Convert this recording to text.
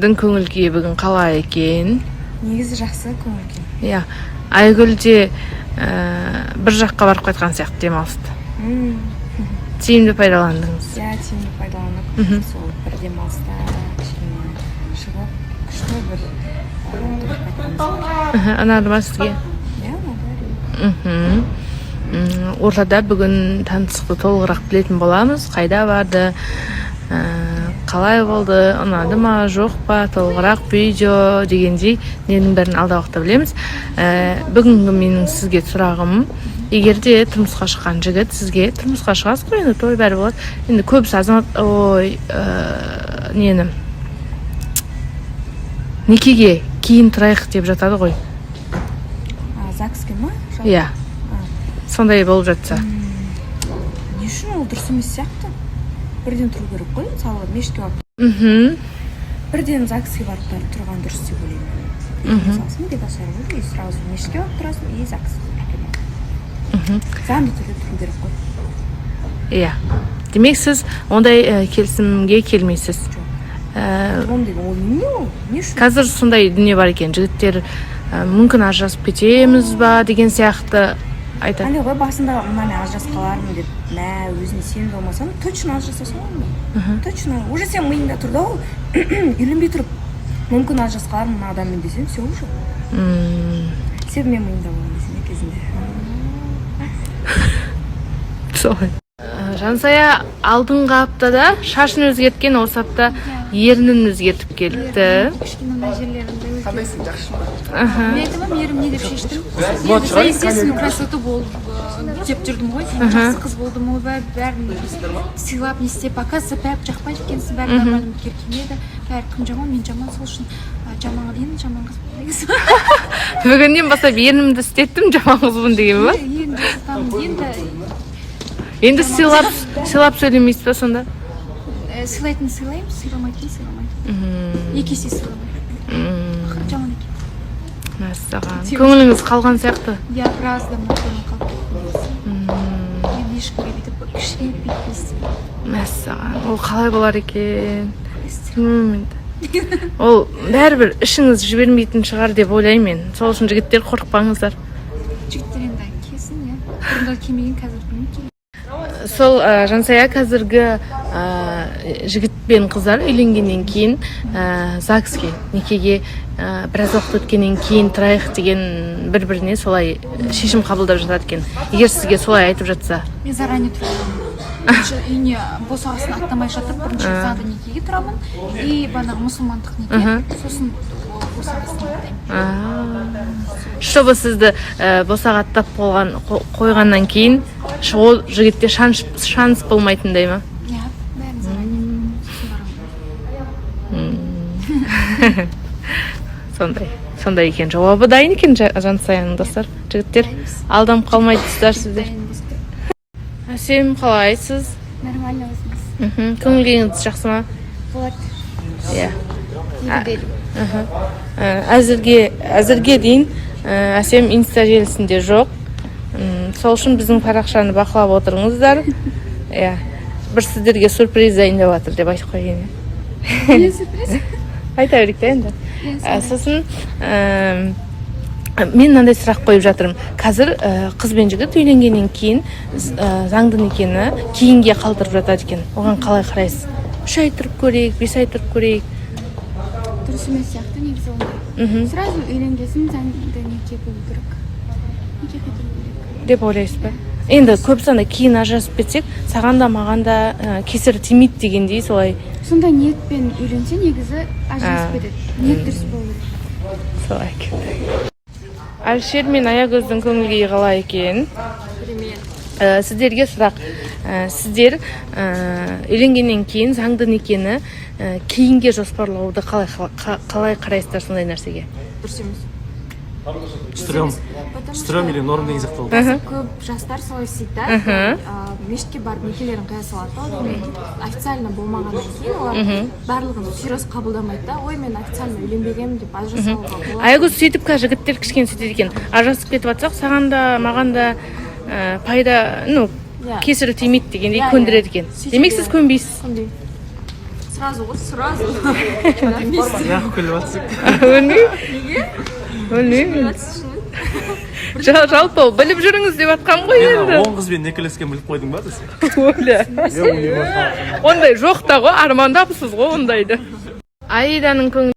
Көңіл күйі бүгін қалай екен? Негізі жақсы көңіл күй. Иә. Айгүл де бір жаққа барып қайтқан сияқты демалысты. Тиімді пайдаландыңыз. Иә, тиімді пайдаланып, сол бір демалыста шығып, күшті бір қайтқанымыз. Ұнады ма сізге? Иә, ұнады. Ортада бүгін танысықты толығырақ білетін боламыз. Қайда барды? Қалай болды, ұнады ма, жоқ па, толығырақ видео дегендей ненің бәрін алда уақытта білеміз. Бүгінгі менің сізге сұрағым, егер де тұрмысқа шыққан жігіт сізге тұрмысқа шығасыз ғой, енді той бәрі болады. Енді көбісі азамат некеге кейін тұрайық деп жатады ғой. ЗАГСке ма? Иә. Сондай болып жатса. Не үшін ол дұрыс емес сияқты? Бірден тұру керек қой, мысалы мешітке барып. Бірден ЗАГСке барып тұрған дұрыс деп ойлаймын. Мысалсын, бекасар болды, и сразу мешітке барып тұрасың, и ЗАГСке. Заңды түрде тұру керек қой. Иә. Демек сіз ондай келісімге келмейсіз. Қазір сондай дүние бар екен, жігіттер мүмкін ажырасып кетеміз ба деген сияқты айтады. Андай ғой, басында мынаны ажырасып қалармын деп, өзіне сенімді болмасаң, точно ажыраса саламын. Точно. Уже сен миыңда тұр да ол, үйленбей тұрып, мүмкін ажырасып қалармын мына адаммен десем, все уже. Себебі мен миыңда болған десем кезінде. Солай. Жансая алдыңғы аптада шашын өзгерткен, осы апта ернін өзгертіп келіпті. Кішкене мына жерлерімді өзгертіп. Мен айтамын, ерім не деп шештім. Енді естественно красота болып деп жүрдім ғой. Жақсы қыз болдым, бәрін сыйлап, не істеп, оказывается, бәрі жақпайды екенсің, бәрі нормально келмеді. Бәрі кім жаман, мен жаман, сол үшін жаман қыз, енді жаман қыз болдыңыз. Бүгіннен бастап ернімді істеттім, жаман қызбын деген ба? Енді сыйлап сөйлемейсіз ба сонда? Сыйлайтын сыйлаймын, сыйламайтын сыйламаймын. Екі есе сыйламаймын. Жаман екен. Мәссаған. Көңіліңіз қалған сияқты? Иә, біраздан көңіл қалды. Мен ешкімге бүйтіп кішкене бүйтпейсіз. Мәссаған. Ол қалай болар екен? Ол бәрібір ішіңіз жібермейтін шығар деп ойлаймын. Сол үшін жігіттер қорықпаңыздар. Жігіттер енді келсін, иә. Бұрында келмеген, қазір білмеймін. Сол Жансая қазіргі жігіт пен қыздар үйленгеннен кейін ЗАГСке, некеге біраз уақыт өткеннен кейін тұрайық деген бір-біріне солай шешім қабылдап жатады екен. Егер сізге солай айтып жатса? Мен заранее тұрамын. Үйіне босағасын аттамай жатып, бірінші заңды некеге тұрамын. И банағы мұсылмандық неке, сосын босағасын аттаймын. Чтобы сізді босаға аттап қойғаннан кейін ол жігітте шанс болмайтындай ма? Иә, бәрін заранее. Сондай екен. Жауабы дайын екен Жансаяның достар. Жігіттер алданып қалмайсыздар сіздер. Әсем, қалайсыз? Нормально өзіңіз. Көңіл күйіңіз жақсы ма? Болады. Иә. Әзірге дейін Әсем инста желісінде жоқ. Сол үшін біздің парақшаны бақылап отырыңыздар. Иә. Бір сіздерге сюрприз дайындап жатыр деп айтып қойған. Не сюрприз? Айта берейік та енді. Сосын мен мынандай сұрақ қойып жатырмын. Қазір қыз бен жігіт үйленгеннен кейін заңды некені кейінге қалдырып жатады екен. Оған қалай қарайсыз? 3 ай тұрып көрейік, 5 ай тұрып көрейік. Дұрыс емес сияқты негізі ондай. Сразу үйленгесін заңды неке болу керек. Неке қайтару керек. Деп ойлайсыз ба? Енді көбісі кейін ажырасып кетсек, саған да маған да кесірі тимейді дегендей солай. Сондай ниетпен үйленсе негізі ажырасып кетеді. Ниет дұрыс болу керек. Солай екен. Әлшер мен Аягөздің көңіл күйі қалай екен? Сіздерге сұрақ. Сіздер үйленгеннен кейін заңды некені кейінге жоспарлауды қалай қарайсыздар сондай нәрсеге? Дұрыс емес. Стрём или норм деген сияқты болды. Көп жастар солай істейді. Мешітке барып некелерін қоя салады. Официально болмағаннан кейін олар барлығын серьез қабылдамайды да. Ой, мен официально үйленбегенмін деп ажырасуға болады. Аягөз сөйтіп жігіттер кішкене сөйтеді екен. Ажырасып кетіп жатсақ, саған да маған да пайда, кесірі тимейді дегендей көндіреді екен. Демек сіз көнбейсіз. сразу ғой сразу неғып күліп жатсың? Білмеймін. Жалпы біліп жүріңіз деп жатқан ғой енді. 10 қызбен некелескен біліп қойдың ба десе? Ондай жоқ та ғой, армандапсыз ғой ондайды. Аиданың көңілі